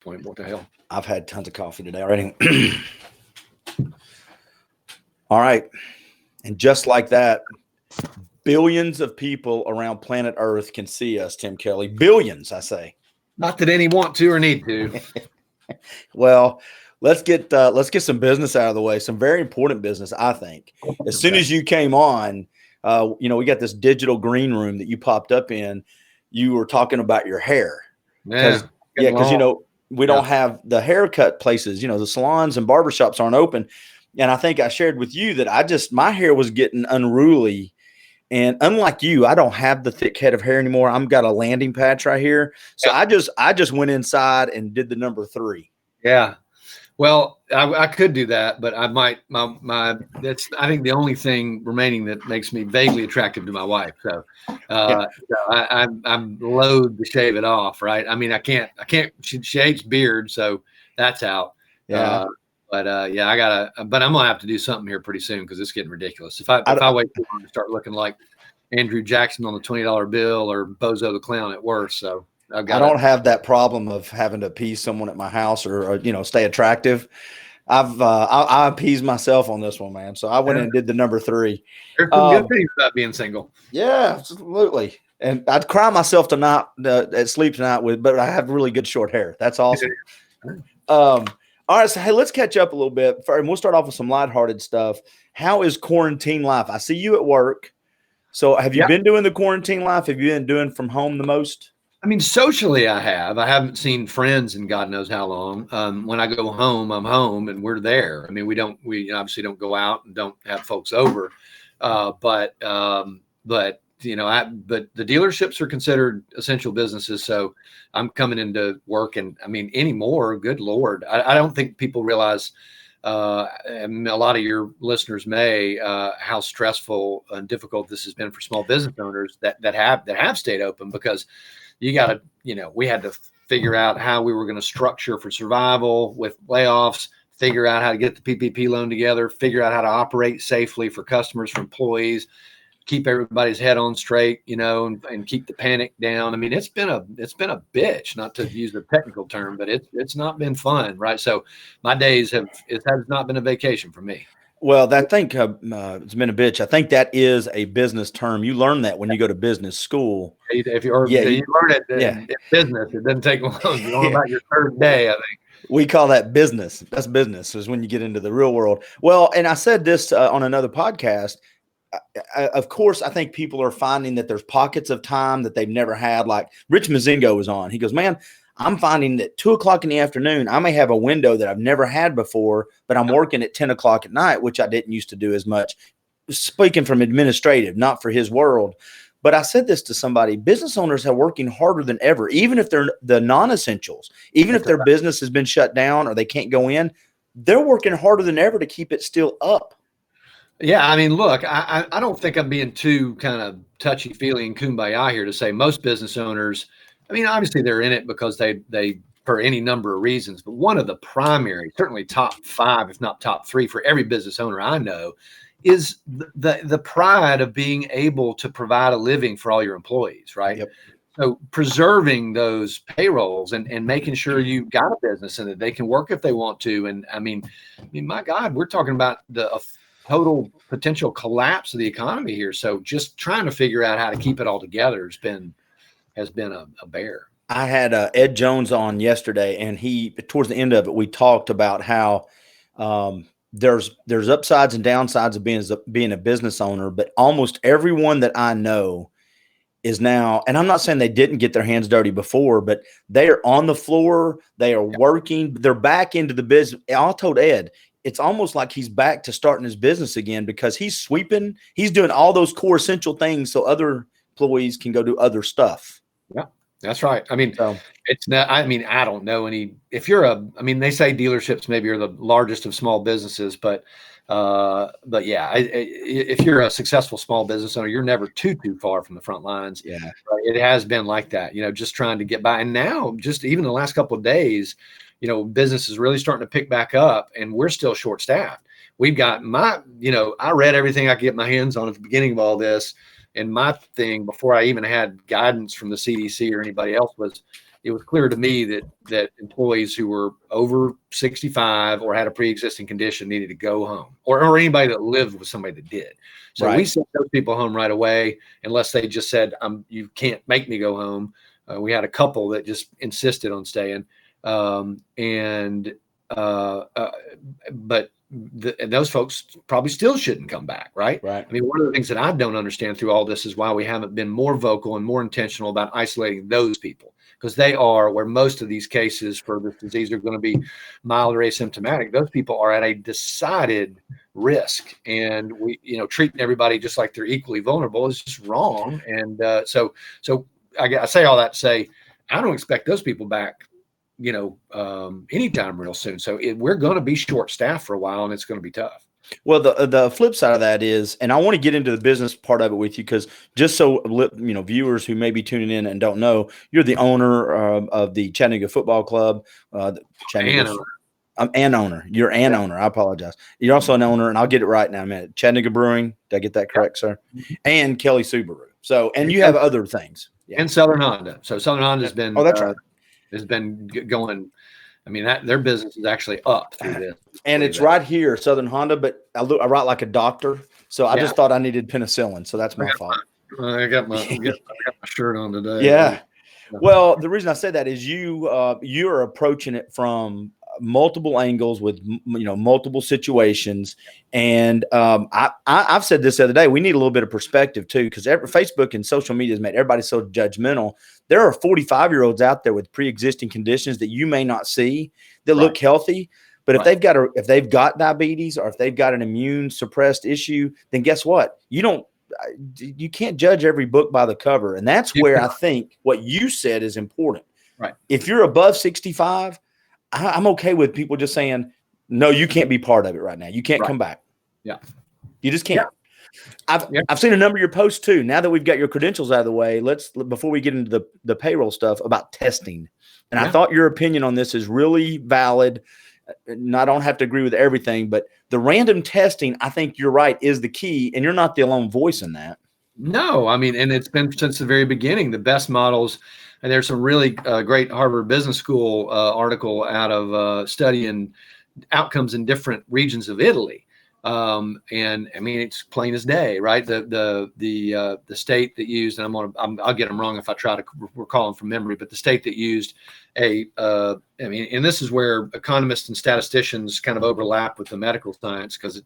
point. What the hell? I've had tons of coffee today already. All right. And just like that, billions of people around planet Earth can see us, Tim Kelly. Billions, I say. Not that any want to or need to. Well, let's get some business out of the way. Some very important business, I think. As soon as you came on, we got this digital green room that you popped up in. You were talking about your hair. Because we don't have the haircut places. The salons and barbershops aren't open. And I think I shared with you that my hair was getting unruly. And unlike you, I don't have the thick head of hair anymore. I've got a landing patch right here. So I just went inside and did the number 3. Yeah. Well, I could do that, but I might, that's, I think, the only thing remaining that makes me vaguely attractive to my wife. So, I'm loath to shave it off. Right. I mean, I can't, she hates beard. So that's out. Yeah. But I'm going to have to do something here pretty soon, because it's getting ridiculous. If I wait too long to start looking like Andrew Jackson on the $20 bill or Bozo the Clown at worst. So I don't have that problem of having to appease someone at my house or stay attractive. I appease myself on this one, man. So I went in and did the number 3. There's some good things about being single. Yeah, absolutely. And I'd cry myself to at sleep tonight but I have really good short hair. That's awesome. All right, so hey, let's catch up a little bit. And we'll start off with some lighthearted stuff. How is quarantine life? I see you at work. So have you been doing the quarantine life? Have you been doing from home the most? I mean, socially, I haven't seen friends in God knows how long. When I go home, I'm home and we're there. I mean, we obviously don't go out and don't have folks over. But the dealerships are considered essential businesses. So I'm coming into work, and I mean, anymore, good Lord, I don't think people realize, and a lot of your listeners may, how stressful and difficult this has been for small business owners that have stayed open, because we had to figure out how we were going to structure for survival with layoffs, figure out how to get the PPP loan together, figure out how to operate safely for customers, for employees, keep everybody's head on straight, and keep the panic down. I mean, it's been a bitch, not to use the technical term, but it's not been fun, right? So my days it has not been a vacation for me. Well, I think it's been a bitch. I think that is a business term. You learn that when you go to business school. If you learn it in business, it doesn't take long. You know about your third day, I think. We call that business. That's business, is when you get into the real world. Well, and I said this on another podcast. Of course, I think people are finding that there's pockets of time that they've never had. Like Rich Mazingo was on. He goes, man, I'm finding that 2:00 in the afternoon, I may have a window that I've never had before, but I'm working at 10:00 at night, which I didn't used to do as much. Speaking from administrative, not for his world. But I said this to somebody, business owners are working harder than ever, even if they're the non-essentials, even if their business has been shut down or they can't go in, they're working harder than ever to keep it still up. Yeah, I mean, look, I don't think I'm being too kind of touchy-feely and kumbaya here to say most business owners, I mean, obviously they're in it because they for any number of reasons, but one of the primary, certainly top 5, if not top 3 for every business owner I know, is the pride of being able to provide a living for all your employees, right? Yep. So preserving those payrolls and making sure you've got a business and that they can work if they want to. And I mean, my God, we're talking about the total potential collapse of the economy here. So just trying to figure out how to keep it all together has been a bear. I had Ed Jones on yesterday, and towards the end of it, we talked about how there's upsides and downsides of being a business owner, but almost everyone that I know is now, and I'm not saying they didn't get their hands dirty before, but they are on the floor, they are working, they're back into the business. I told Ed, it's almost like he's back to starting his business again, because he's sweeping, he's doing all those core essential things so other employees can go do other stuff. Yeah, that's right. I mean, it's not, I don't know any, if you're they say dealerships maybe are the largest of small businesses, but yeah, if you're a successful small business owner, you're never too far from the front lines. Yeah, it has been like that, just trying to get by. And now, just even the last couple of days, business is really starting to pick back up, and we're still short staffed. We've got I read everything I could get my hands on at the beginning of all this. And my thing, before I even had guidance from the CDC or anybody else, was it was clear to me that employees who were over 65 or had a pre-existing condition needed to go home, or anybody that lived with somebody that did. So we sent those people home right away, unless they just said, you can't make me go home. We had a couple that just insisted on staying. But those folks probably still shouldn't come back, right? Right. I mean, one of the things that I don't understand through all this is why we haven't been more vocal and more intentional about isolating those people, because they are where most of these cases for this disease are going to be mild or asymptomatic. Those people are at a decided risk, and treating everybody just like they're equally vulnerable is just wrong. And so I say all that to say, I don't expect those people back, anytime real soon. So we're going to be short staffed for a while, and it's going to be tough. Well, the flip side of that is, and I want to get into the business part of it with you, because just so viewers who may be tuning in and don't know, you're the owner of the Chattanooga Football Club, Chattanooga. An owner. You're an owner. I apologize. You're also an owner, and I'll get it right now, man. Chattanooga Brewing. Did I get that correct, sir? And Kelly Subaru. So, and you have other things. Yeah. And Southern Honda. So Southern Honda has been. Oh, that's right. Has been going. I mean, their business is actually up through this. And it's right here, Southern Honda, but I write like a doctor. So I just thought I needed penicillin. So that's my fault. I got my shirt on today. Yeah. Well, the reason I said that is you're approaching it from multiple angles with multiple situations, and I've said this the other day. We need a little bit of perspective too, because Facebook and social media has made everybody so judgmental. There are 45-year-olds out there with pre-existing conditions that you may not see that look healthy, but if they've got diabetes, or if they've got an immune suppressed issue, then guess what? You can't judge every book by the cover, and that's where I think what you said is important. Right. If you're above 65. I'm okay with people just saying, no, you can't be part of it right now. You can't come back. Yeah. You just can't. Yeah. I've seen a number of your posts too. Now that we've got your credentials out of the way, before we get into the payroll stuff about testing. And I thought your opinion on this is really valid. And I don't have to agree with everything, but the random testing, I think you're right, is the key. And you're not the alone voice in that. No, I mean, and it's been since the very beginning, the best models. And there's some really great Harvard Business School article out of studying outcomes in different regions of Italy. And I mean, it's plain as day, right? The state that used, and I'll get them wrong if I try to recall them from memory, but the state that used and this is where economists and statisticians kind of overlap with the medical science, because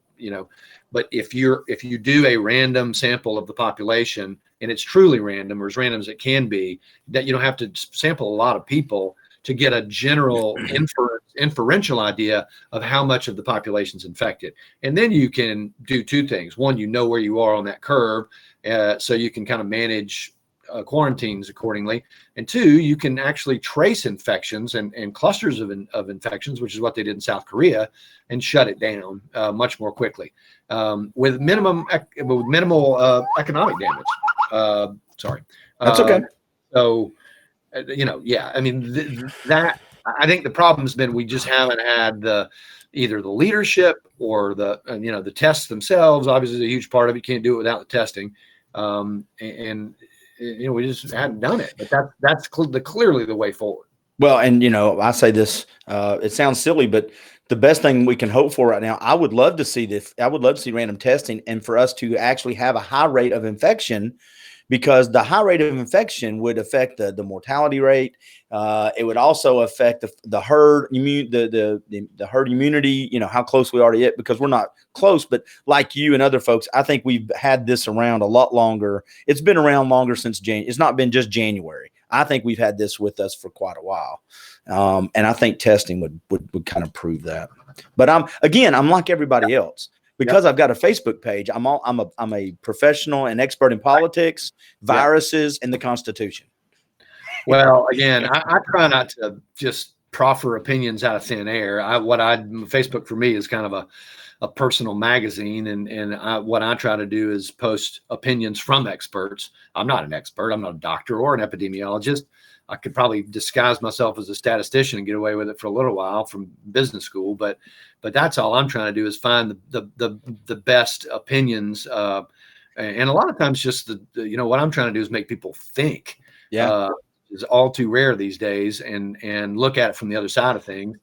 but if you do a random sample of the population, and it's truly random, or as random as it can be, that you don't have to sample a lot of people to get a general inferential idea of how much of the population is infected. And then you can do two things. One, where you are on that curve, so you can kind of manage quarantines accordingly. And two, you can actually trace infections and clusters of infections, which is what they did in South Korea, and shut it down much more quickly with minimal economic damage. Sorry. That's okay. So, I mean, that I think the problem has been we just haven't had either the leadership or the tests themselves. Obviously, is a huge part of it. You can't do it without the testing, and we just hadn't done it. But that's clearly the way forward. Well, and I say this, it sounds silly, but the best thing we can hope for right now, I would love to see this. I would love to see random testing, and for us to actually have a high rate of infection. Because the high rate of infection would affect the mortality rate. It would also affect the herd the herd immunity. How close we are to it, because we're not close. But like you and other folks, I think we've had this around a lot longer. It's been around longer since January. It's not been just January. I think we've had this with us for quite a while, and I think testing would kind of prove that. But I'm like everybody else. Because I've got a Facebook page, I'm a professional and expert in politics, viruses, and the Constitution. Well, again, I try not to just proffer opinions out of thin air. Facebook for me is kind of a personal magazine, and what I try to do is post opinions from experts. I'm not an expert. I'm not a doctor or an epidemiologist. I could probably disguise myself as a statistician and get away with it for a little while from business school, but that's all I'm trying to do is find the best opinions, and a lot of times just what I'm trying to do is make people think. is all too rare these days, and look at it from the other side of things.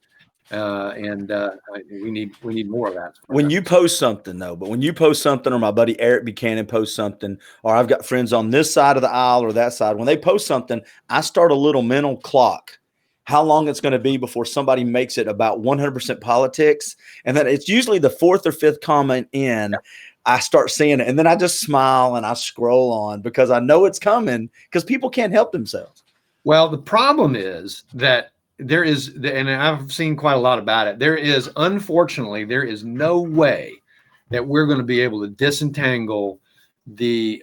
We need more of that. When you post something though, but when you post something, or my buddy Eric Buchanan posts something, or I've got friends on this side of the aisle or that side, when they post something, I start a little mental clock, how long it's going to be before somebody makes it about 100% politics. And then it's usually the fourth or fifth comment in, I start seeing it. And then I just smile and I scroll on because I know it's coming, because people can't help themselves. Well, the problem is that there is, and I've seen quite a lot about it. Unfortunately, there is no way that we're going to be able to disentangle the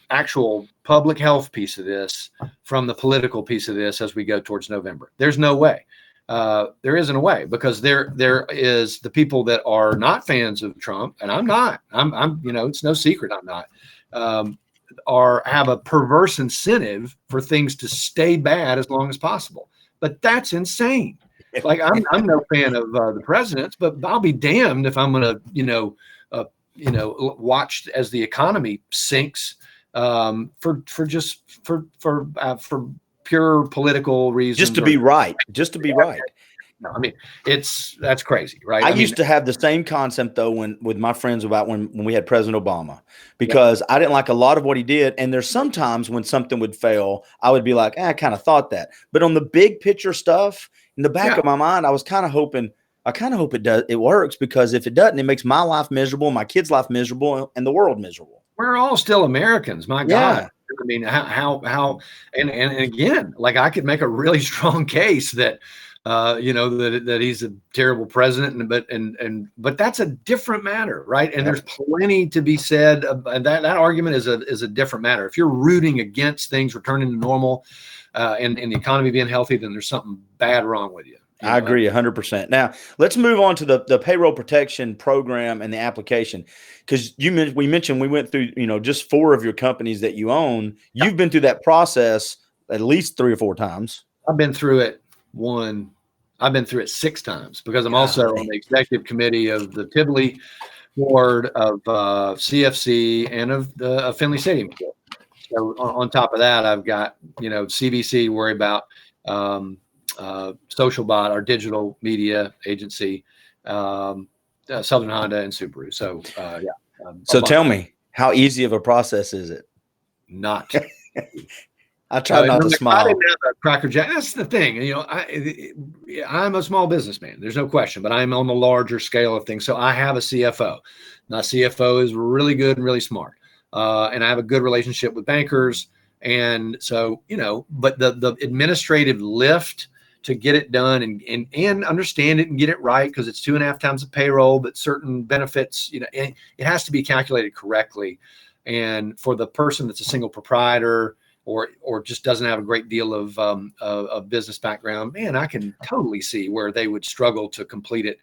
actual public health piece of this from the political piece of this as we go towards November. There's no way. There isn't a way, because there is the people that are not fans of Trump, and I'm not. I'm it's no secret I'm not. Have a perverse incentive for things to stay bad as long as possible. But that's insane. Like I'm no fan of the president's, but I'll be damned if I'm going to watch as the economy sinks for pure political reasons. Just to be right. Just to be right. No, I mean, that's crazy, right? I used to have the same concept though with my friends about when we had President Obama, because I didn't like a lot of what he did. And there's sometimes when something would fail, I would be like, I kind of thought that. But on the big picture stuff, in the back of my mind, I was kind of hoping, it works, because if it doesn't, it makes my life miserable, my kids' life miserable, and the world miserable. We're all still Americans, my God. I mean, how and again, like I could make a really strong case that that he's a terrible president, but that's a different matter, right? And there's plenty to be said. And that argument is a different matter. If you're rooting against things returning to normal and the economy being healthy, then there's something bad wrong with you. I agree 100%. Now let's move on to the payroll protection program and the application, because we mentioned we went through just 4 of your companies that you own. You've been through that process at least 3 or 4 times. I've been through it 6 times, because I'm also on the executive committee of the Tivoli board, of CFC, and of the Finley Stadium. So on top of that, I've got CBC to worry about, SocialBot, our digital media agency, Southern Honda, and Subaru. So so tell me, how easy of a process is it? Not. I try not to smile. I didn't have a Cracker Jack. That's the thing. I'm a small businessman. There's no question, but I'm on the larger scale of things. So I have a CFO. My CFO is really good and really smart. And I have a good relationship with bankers. And so, but the administrative lift to get it done and understand it and get it right, because it's 2.5 times the payroll, but certain benefits, it has to be calculated correctly. And for the person that's a single proprietor, or just doesn't have a great deal of business background, man, I can totally see where they would struggle to complete it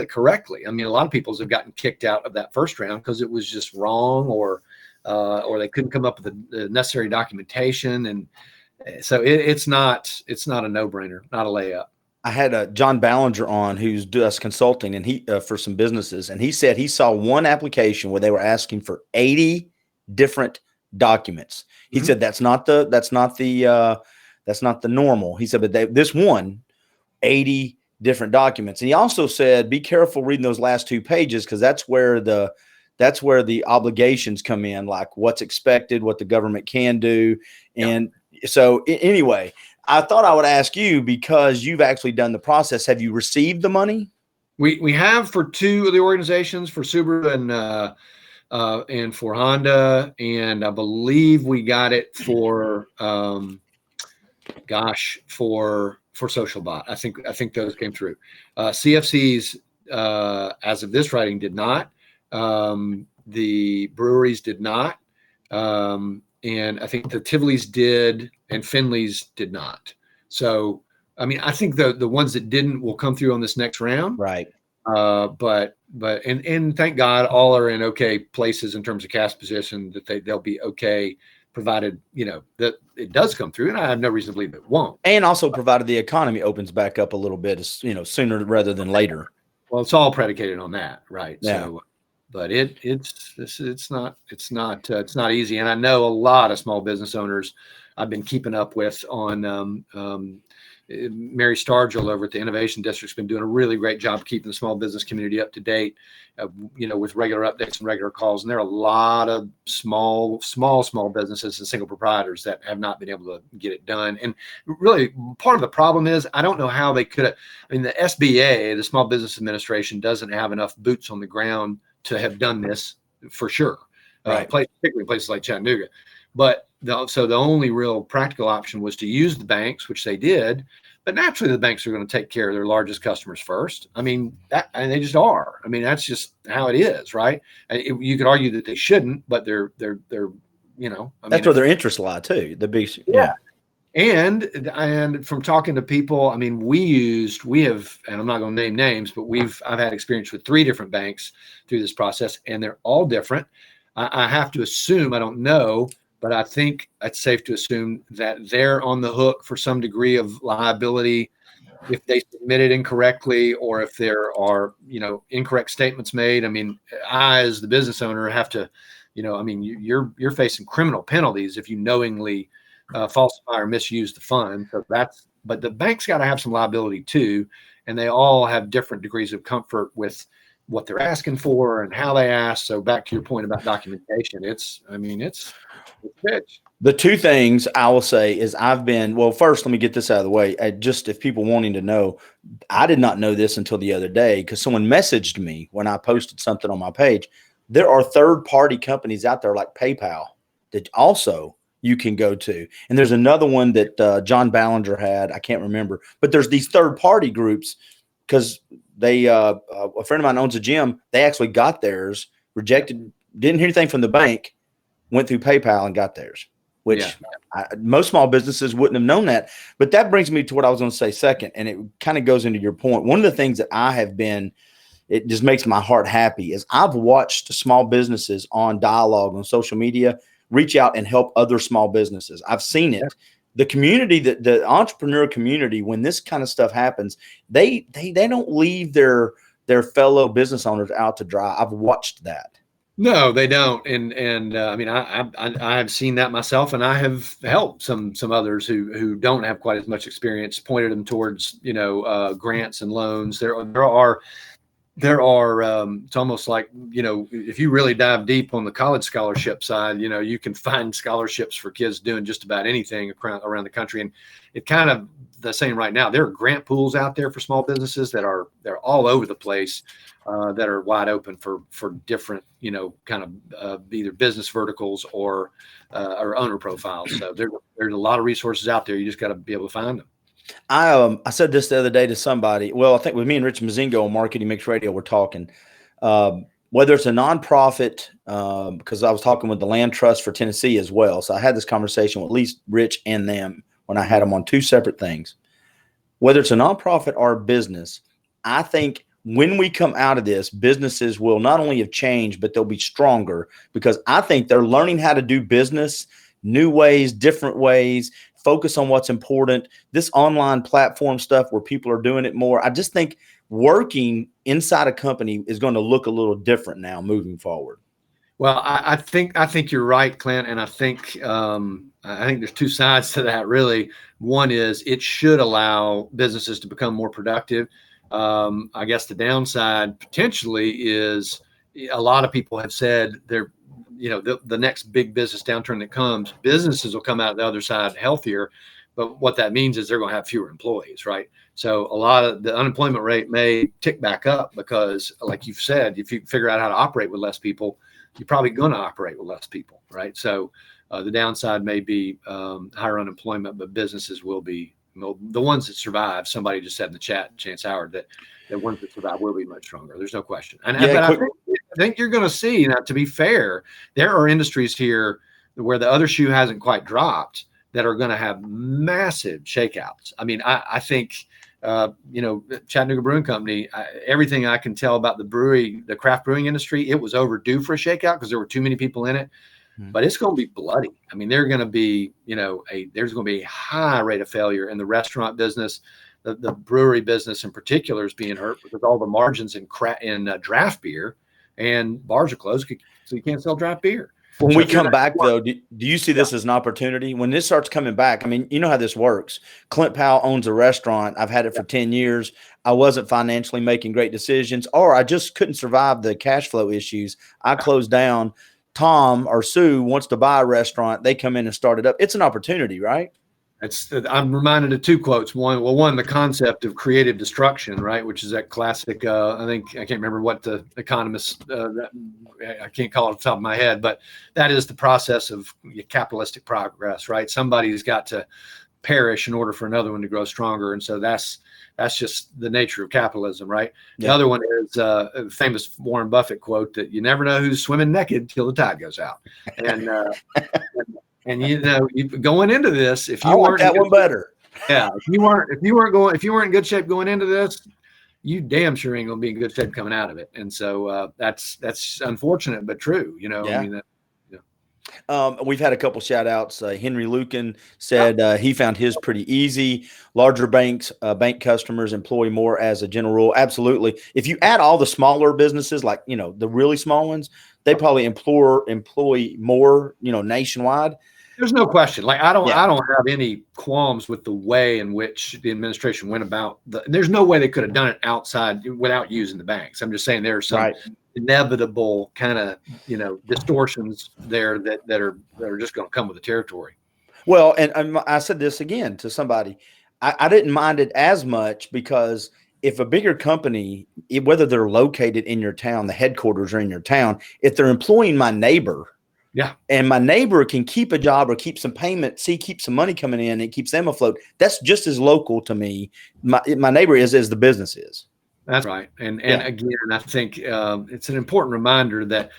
correctly. I mean, a lot of people have gotten kicked out of that first round because it was just wrong, or they couldn't come up with the necessary documentation, and so it's not a no-brainer, not a layup. I had John Ballinger on, who's does consulting, and he for some businesses, and he said he saw one application where they were asking for 80 different documents. He said that's not the normal. He said, but this one, 80 different documents. And he also said, be careful reading those last 2 pages, because that's where the obligations come in, like what's expected, what the government can do. And so anyway, I thought I would ask you, because you've actually done the process. Have you received the money? We have for 2 of the organizations, for Subaru and for Honda, and I believe we got it for for SocialBot. I think those came through. CFC's as of this writing did not. The breweries did not, and I think the Tivoli's did, and Finley's did not. So I mean, I think the ones that didn't will come through on this next round, right? But thank God all are in okay places in terms of cash position, that they'll be okay, provided that it does come through, and I have no reason to believe it won't. And also provided the economy opens back up a little bit, sooner rather than later. Well, it's all predicated on that, right? Yeah. So, but it's not easy, and I know a lot of small business owners. I've been keeping up with on Mary Stargell over at the Innovation District's been doing a really great job keeping the small business community up to date, with regular updates and regular calls. And there are a lot of small businesses and single proprietors that have not been able to get it done. And really, part of the problem is I don't know how they could have. I mean, the SBA, the Small Business Administration, doesn't have enough boots on the ground to have done this for sure. Right. Particularly places like Chattanooga. But so the only real practical option was to use the banks, which they did. But naturally, the banks are going to take care of their largest customers first. I mean, and they just are. I mean, that's just how it is, right? And you could argue that they shouldn't, but they're that's where their interests lie too. The big, yeah. And from talking to people, I mean, we have, and I'm not going to name names, but I've had experience with 3 different banks through this process, and they're all different. I have to assume, I don't know, but I think it's safe to assume that they're on the hook for some degree of liability if they submit it incorrectly, or if there are, incorrect statements made. I mean, I, as the business owner, have to, you're facing criminal penalties if you knowingly falsify or misuse the fund. So but the bank's got to have some liability too, and they all have different degrees of comfort with what they're asking for and how they ask. So back to your point about documentation, it's bitch. The 2 things I will say is first, let me get this out of the way. Just if people wanting to know, I did not know this until the other day because someone messaged me when I posted something on my page. There are third-party companies out there like PayPal that also you can go to. And there's another one that John Ballinger had. I can't remember. But there's these third-party groups because they a friend of mine owns a gym. They actually got theirs, rejected, didn't hear anything from the bank, went through PayPal and got theirs, which most small businesses wouldn't have known that. But that brings me to what I was going to say second, and it kind of goes into your point. One of the things that it just makes my heart happy is I've watched small businesses on dialogue on social media reach out and help other small businesses. I've seen it. The community, the entrepreneur community, when this kind of stuff happens, they don't leave their fellow business owners out to dry. I've watched that. No, they don't. And I mean, I have seen that myself, and I have helped some others who don't have quite as much experience, pointed them towards, grants and loans. There are it's almost like, if you really dive deep on the college scholarship side, you can find scholarships for kids doing just about anything around the country. And it kind of the same right now. There are grant pools out there for small businesses they're all over the place, that are wide open for different, kind of either business verticals or owner profiles. So there's a lot of resources out there. You just got to be able to find them. I said this the other day to somebody. Well, I think with me and Rich Mazingo on Marketing Mix Radio, we're talking whether it's a nonprofit, because I was talking with the Land Trust for Tennessee as well. So I had this conversation with at least Rich and them when I had them on 2 separate things. Whether it's a nonprofit or a business, I think when we come out of this, businesses will not only have changed, but they'll be stronger because I think they're learning how to do business, new ways, different ways. Focus on what's important. This online platform stuff where people are doing it more. I just think working inside a company is going to look a little different now moving forward. Well, I think you're right, Clint, and I think there's 2 sides to that. Really, one is it should allow businesses to become more productive. I guess the downside potentially is a lot of people have said they're, the next big business downturn that comes, businesses will come out the other side healthier. But what that means is they're going to have fewer employees, right? So a lot of the unemployment rate may tick back up because, like you've said, if you figure out how to operate with less people, you're probably going to operate with less people, right? So the downside may be higher unemployment, but businesses will be the ones that survive. Somebody just said in the chat, Chance Howard, that the ones that survive will be much stronger. There's no question. And I think you're going to see, to be fair, there are industries here where the other shoe hasn't quite dropped that are going to have massive shakeouts. I mean, I think, Chattanooga Brewing Company, everything I can tell about the craft brewing industry, it was overdue for a shakeout because there were too many people in it. But it's going to be bloody. I mean, there's going to be a high rate of failure in the restaurant business. The brewery business in particular is being hurt because all the margins in draft beer, and bars are closed, so you can't sell draft beer. When So we if you're come that back, smart, though, do you see this as an opportunity? When this starts coming back, I mean, you know how this works. Clint Powell owns a restaurant. I've had it for 10 years. I wasn't financially making great decisions, or I just couldn't survive the cash flow issues. I closed down. Tom or Sue wants to buy a restaurant. They come in and start it up. It's an opportunity, right? I'm reminded of two quotes. One, the concept of creative destruction, right, which is that classic. I think I can't remember what the economist. I can't call it off the top of my head, but that is the process of capitalistic progress, right? Somebody's got to perish in order for another one to grow stronger, and so that's just the nature of capitalism, right? The Yeah. other one is a famous Warren Buffett quote that you never know who's swimming naked till the tide goes out, and and you going into this, if I you like weren't that one better. yeah, if you weren't in good shape going into this, you damn sure ain't gonna be in good shape coming out of it. And so that's unfortunate but true. I Yeah. mean that. We've had a couple shout outs. Henry Lucan said he found his pretty easy. Larger banks, bank customers employ more as a general rule. Absolutely. If you add all the smaller businesses, like, the really small ones, they probably employ more, nationwide. There's no question. Like I Yeah. don't have any qualms with the way in which the administration went about. There's no way they could have done it outside without using the banks. I'm just saying there are some Right. inevitable kind of distortions there that are just going to come with the territory. Well, and I said this again to somebody. I didn't mind it as much because if a bigger company, whether they're located in your town, the headquarters are in your town, if they're employing my neighbor, Yeah. and my neighbor can keep a job or keep some payment, keep some money coming in, and it keeps them afloat, that's just as local to me. My neighbor is as the business is. That's right. And again, I think it's an important reminder that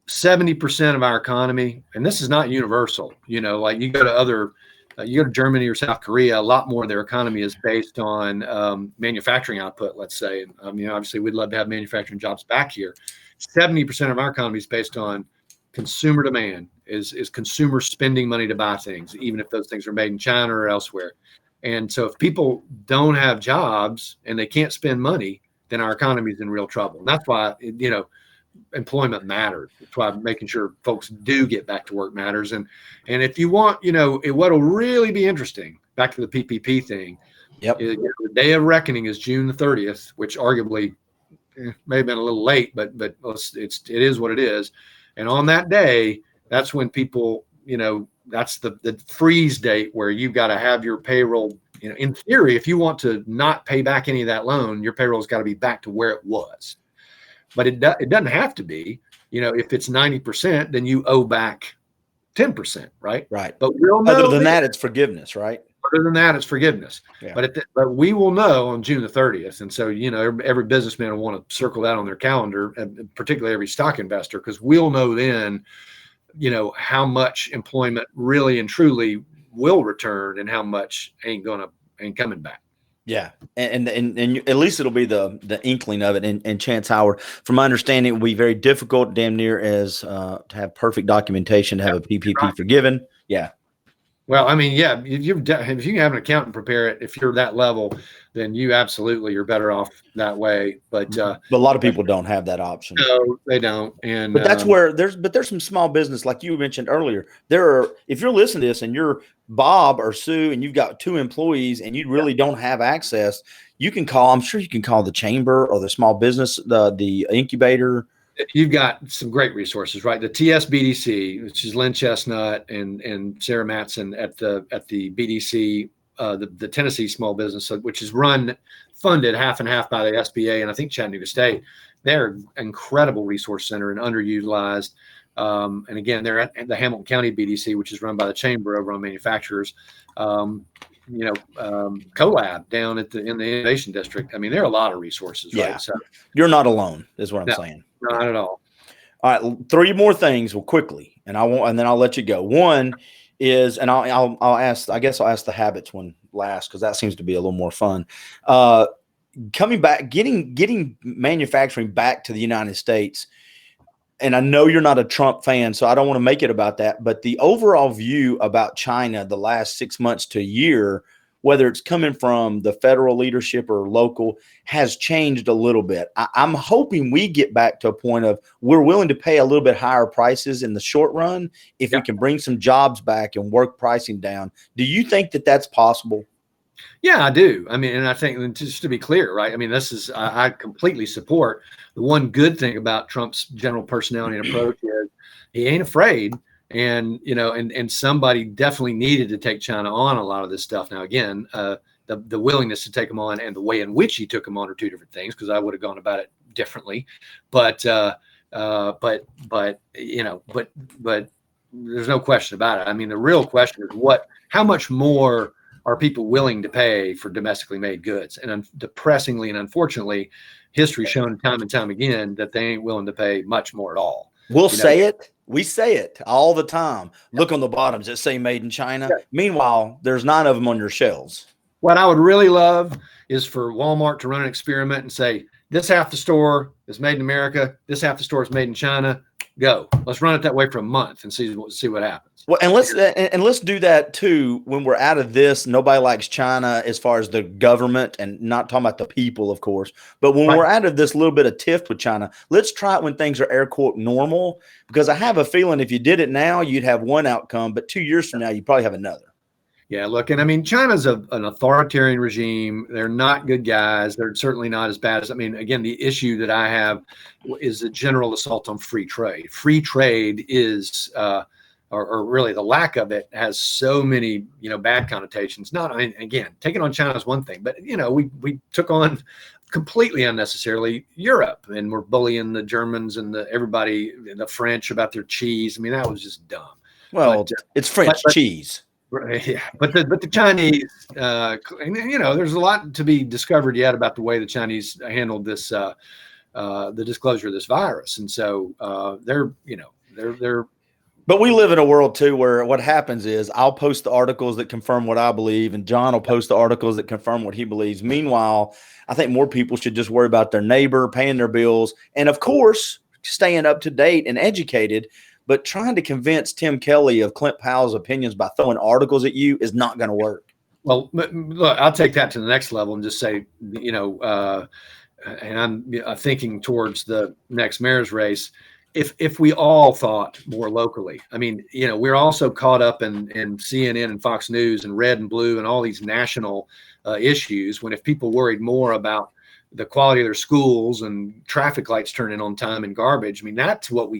70% of our economy, and this is not universal, like you go to Germany or South Korea, a lot more of their economy is based on manufacturing output, let's say. And obviously we'd love to have manufacturing jobs back here. 70% of our economy is based on consumer demand, is consumer spending money to buy things, even if those things are made in China or elsewhere. And so if people don't have jobs and they can't spend money, then our economy is in real trouble. And that's why, employment matters. That's why making sure folks do get back to work matters. And if you want, what'll really be interesting, back to the PPP thing, Yep. the day of reckoning is June the 30th, which arguably may have been a little late, but it is what it is. And on that day, that's when people, that's the freeze date where you've got to have your payroll. In theory, if you want to not pay back any of that loan, your payroll's got to be back to where it was. But it doesn't have to be. If it's 90%, then you owe back 10%, right? Right. But we'll know. Other than that, it's forgiveness, right? Other than that, it's forgiveness. Yeah. But we will know on June the 30th. And so, every businessman will want to circle that on their calendar, and particularly every stock investor, because we'll know then, how much employment really and truly will return and how much ain't coming back. Yeah. And at least it'll be the inkling of it. And Chance Howard, from my understanding, it will be very difficult, damn near as to have perfect documentation to have a PPP forgiven. Yeah. Well, I mean, yeah, if you have an accountant prepare it, if you're that level, then you absolutely are better off that way. But a lot of people don't have that option. No, they don't. And but that's where there's some small business, like you mentioned earlier. If you're listening to this and you're Bob or Sue and you've got 2 employees and you really don't have access, you can call. I'm sure you can call the chamber or the small business, the incubator. You've got some great resources, right? The TSBDC, which is Lynn Chestnut and Sarah Matson at the BDC, the Tennessee Small Business, which is funded half and half by the SBA and I think Chattanooga State. They're an incredible resource center and underutilized. And again, they're at the Hamilton County BDC, which is run by the chamber over on manufacturers. CoLab down in the Innovation District. I mean, there are a lot of resources, right? Yeah. So you're not alone, is what I'm saying. Not at all. All right, 3 more things quickly, and then I'll let you go. One is, and I'll ask. I guess I'll ask the habits one last because that seems to be a little more fun. Coming back, getting manufacturing back to the United States. And I know you're not a Trump fan, so I don't want to make it about that. But the overall view about China the last 6 months to a year whether it's coming from the federal leadership or local, has changed a little bit. I'm hoping we get back to a point of we're willing to pay a little bit higher prices in the short run if we can bring some jobs back and work pricing down. Do you think that that's possible? Yeah, I do. I mean, and I think, just to be clear, right? I mean, I completely support the one good thing about Trump's general personality and approach is he ain't afraid. And, and somebody definitely needed to take China on a lot of this stuff. Now, again, the willingness to take them on and the way in which he took them on are two different things, because I would have gone about it differently. But there's no question about it. I mean, the real question is how much more are people willing to pay for domestically made goods? And depressingly and unfortunately, history's shown time and time again that they ain't willing to pay much more at all. We'll say it. We say it all the time. Look on the bottoms that say made in China. Yeah. Meanwhile, there's 9 of them on your shelves. What I would really love is for Walmart to run an experiment and say, this half the store is made in America, this half the store is made in China. Go. Let's run it that way for a month and see what happens. Well, and let's do that too when we're out of this. Nobody likes China as far as the government, and not talking about the people, of course. But when we're out of this little bit of tiff with China, let's try it when things are air quote normal. Because I have a feeling if you did it now, you'd have one outcome, but 2 years from now, you'd probably have another. Yeah, look, and I mean, China's an authoritarian regime. They're not good guys. They're certainly not as bad as, I mean, again, the issue that I have is the general assault on free trade. Free trade is, or really the lack of it, has so many, bad connotations. I mean, again, taking on China is one thing, but, we took on completely unnecessarily Europe, and we're bullying the Germans and everybody, the French, about their cheese. I mean, that was just dumb. Well, it's French cheese. Yeah, but the Chinese, there's a lot to be discovered yet about the way the Chinese handled this, the disclosure of this virus, and so they're. But we live in a world too where what happens is I'll post the articles that confirm what I believe, and John will post the articles that confirm what he believes. Meanwhile, I think more people should just worry about their neighbor, paying their bills, and of course, staying up to date and educated. But trying to convince Tim Kelly of Clint Powell's opinions by throwing articles at you is not going to work. Well, look, I'll take that to the next level and just say, and I'm thinking towards the next mayor's race. If we all thought more locally, I mean, we're also caught up in CNN and Fox News and Red and Blue and all these national issues, when if people worried more about the quality of their schools and traffic lights turning on time and garbage, I mean, that's what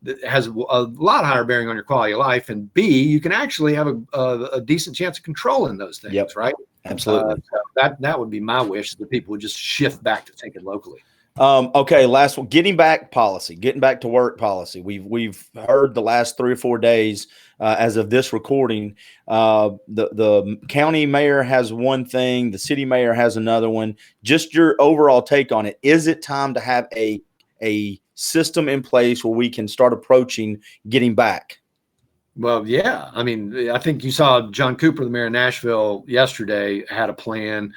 that has a lot higher bearing on your quality of life, and B, you can actually have a decent chance of controlling those things, right? Absolutely. So that would be my wish, that people would just shift back to thinking locally. Okay, last one, getting back to work policy. We've heard the last 3 or 4 days as of this recording. The county mayor has one thing, the city mayor has another one. Just your overall take on it. Is it time to have a system in place where we can start approaching getting back? Well, yeah. I mean, I think you saw John Cooper, the mayor of Nashville, yesterday had a plan,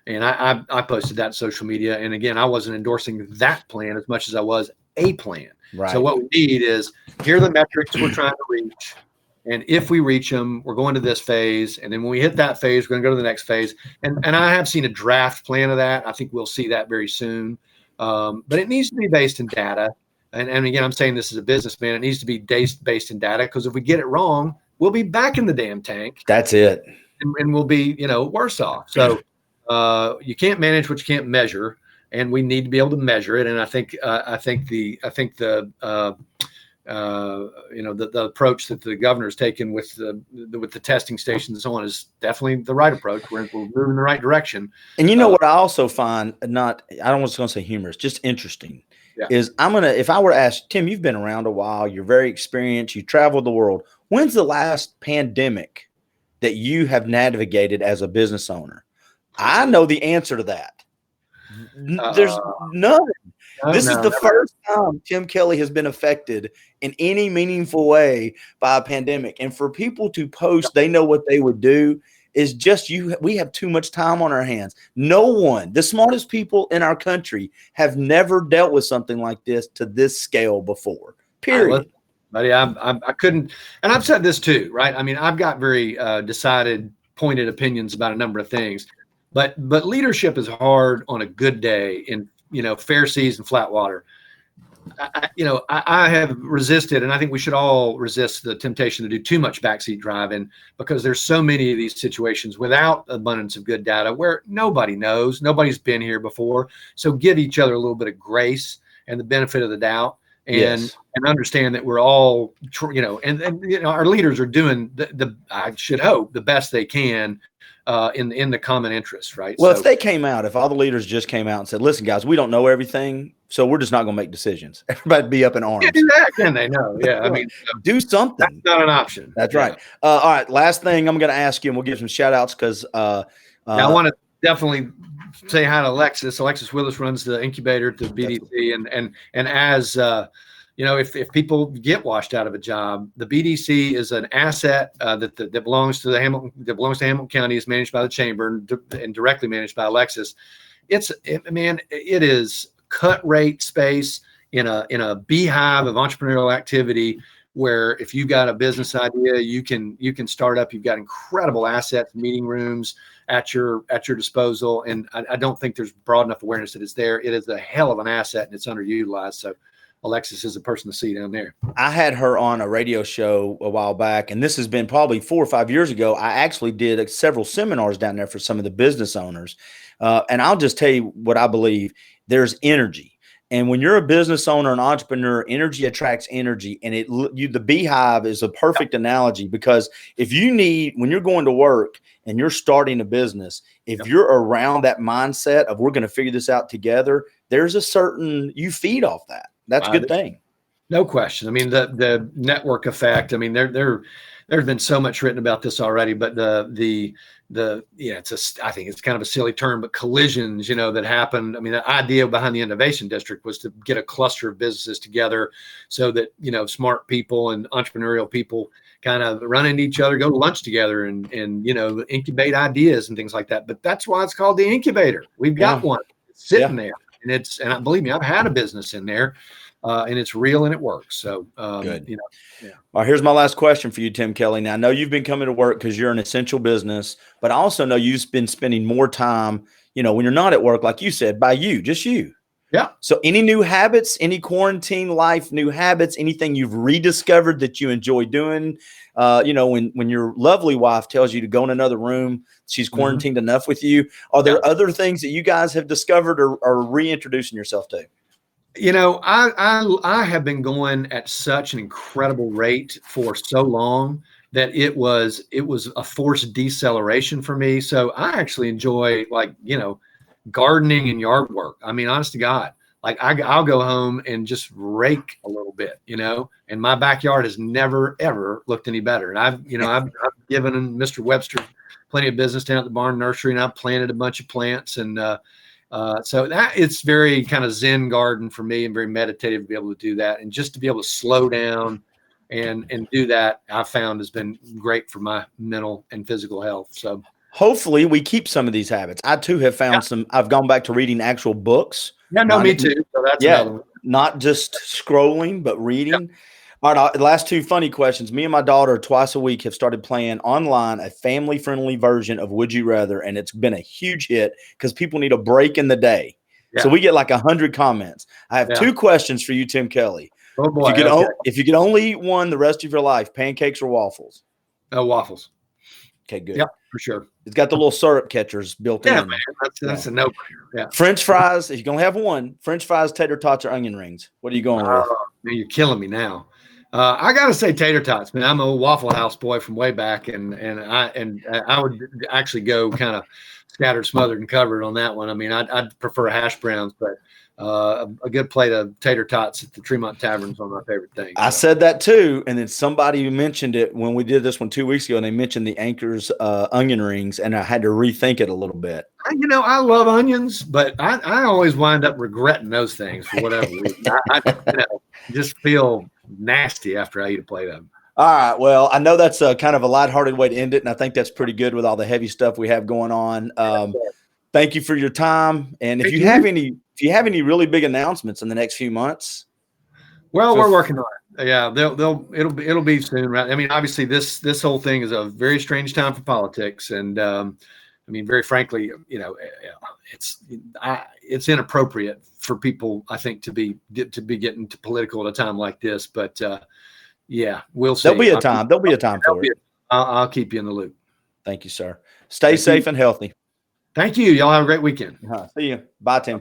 and I posted that on social media. And again, I wasn't endorsing that plan as much as I was a plan. Right. So what we need is, here are the metrics we're trying to reach. And if we reach them, we're going to this phase. And then when we hit that phase, we're going to go to the next phase. And I have seen a draft plan of that. I think we'll see that very soon. But it needs to be based in data. And again, I'm saying this as a businessman, it needs to be based in data, because if we get it wrong, we'll be back in the damn tank. That's it. And we'll be, worse off. So you can't manage what you can't measure, and we need to be able to measure it. And I think the approach that the governor's taken with the testing stations and so on is definitely the right approach. We're moving in the right direction. And what I also find, I don't want to say humorous, just interesting, is if I were to ask, Tim, you've been around a while, you're very experienced, you traveled the world. When's the last pandemic that you have navigated as a business owner? I know the answer to that. There's none. This is the first time Tim Kelly has been affected in any meaningful way by a pandemic. And for people to post, they know what they would do, is just we have too much time on our hands. No one, the smartest people in our country, have never dealt with something like this to this scale before. Period. Buddy, I couldn't, and I've said this too, right? I mean, I've got very decided pointed opinions about a number of things. But leadership is hard on a good day in, fair seas and flat water. I have resisted, and I think we should all resist the temptation to do too much backseat driving, because there's so many of these situations without abundance of good data where nobody knows, nobody's been here before. So give each other a little bit of grace and the benefit of the doubt, and understand that we're all, our leaders are doing I should hope, the best they can in the common interest, right? Well, if all the leaders just came out and said, listen, guys, we don't know everything, so we're just not going to make decisions. Everybody'd be up in arms. Do that, can they? No. Yeah. I mean, do something. That's not an option. That's right. All right. Last thing I'm going to ask you, and we'll give some shout outs because I want to definitely say hi to Alexis. Alexis Willis runs the incubator at the BDC. And as, if people get washed out of a job, the BDC is an asset that belongs to Hamilton County, is managed by the chamber and directly managed by Alexis. It is cut rate space in a beehive of entrepreneurial activity, where if you've got a business idea, you can start up. You've got incredible assets, meeting rooms at your disposal. And I don't think there's broad enough awareness that it's there. It is a hell of an asset, and it's underutilized. So Alexis is a person to see down there. I had her on a radio show a while back, and this has been probably 4 or 5 years ago. I actually did several seminars down there for some of the business owners. And I'll just tell you what I believe. There's energy. And when you're a business owner, an entrepreneur, energy attracts energy. And the beehive is a perfect analogy, because when you're going to work and you're starting a business, if you're around that mindset of we're going to figure this out together, you feed off that. That's a good thing. No question. I mean, the network effect. I mean, there's been so much written about this already, but I think it's kind of a silly term, but collisions, that happened. I mean, the idea behind the Innovation District was to get a cluster of businesses together so that, smart people and entrepreneurial people kind of run into each other, go to lunch together and incubate ideas and things like that. But that's why it's called the incubator. We've got one sitting there. And believe me, I've had a business in there, and it's real and it works. So good. All right, here's my last question for you, Tim Kelly. Now, I know you've been coming to work because you're an essential business, but I also know you've been spending more time, when you're not at work, like you said, just you. Yeah. So any new habits, any quarantine life, new habits, anything you've rediscovered that you enjoy doing? When your lovely wife tells you to go in another room, she's quarantined enough with you. Are there other things that you guys have discovered or reintroducing yourself to? I have been going at such an incredible rate for so long that it was a forced deceleration for me. So I actually enjoy, gardening and yard work. I mean, honest to God, I'll go home and just rake a little bit, and my backyard has never, ever looked any better. And I've given Mr. Webster plenty of business down at the barn nursery, and I've planted a bunch of plants. And so that it's very kind of Zen garden for me, and very meditative to be able to do that. And just to be able to slow down and do that, I found has been great for my mental and physical health. So hopefully we keep some of these habits. I too have found I've gone back to reading actual books. Yeah, no, me too. So that's another one. Not just scrolling, but reading. All right, the last two funny questions. Me and my daughter twice a week have started playing online a family-friendly version of Would You Rather, and it's been a huge hit because people need a break in the day. Yeah. So we get 100 comments. I have two questions for you, Tim Kelly. Oh boy! If you could only eat one the rest of your life, pancakes or waffles? Waffles. Okay, good. Yep, for sure. It's got the little syrup catchers built in. Man, that's a no-brainer. Yeah. French fries, if you're going to have one, French fries, tater tots, or onion rings. What are you going with? Man, you're killing me now. I got to say tater tots, man. I'm a Waffle House boy from way back, and I would actually go kind of scattered, smothered, and covered on that one. I mean, I'd prefer hash browns, but a good plate of tater tots at the Tremont Tavern is one of my favorite things. I said that too, and then somebody mentioned it when we did this one 2 weeks ago, and they mentioned the Anchor's onion rings, and I had to rethink it a little bit. I love onions, but I always wind up regretting those things for whatever reason. I just feel nasty after I eat a plate of them. All right. Well, I know that's kind of a lighthearted way to end it, and I think that's pretty good with all the heavy stuff we have going on. Thank you for your time. And if you have any really big announcements in the next few months. Well, So we're working on it. Yeah, it'll be soon, right? I mean, obviously this whole thing is a very strange time for politics, and I mean, very frankly, it's inappropriate for people, I think, to be getting to political at a time like this. But yeah, we'll see. there'll be a time. There'll be a time for it. I'll keep you in the loop. Thank you, sir. Stay Thank safe you. and healthy. Thank you. Y'all have a great weekend. See you. Bye, Tim.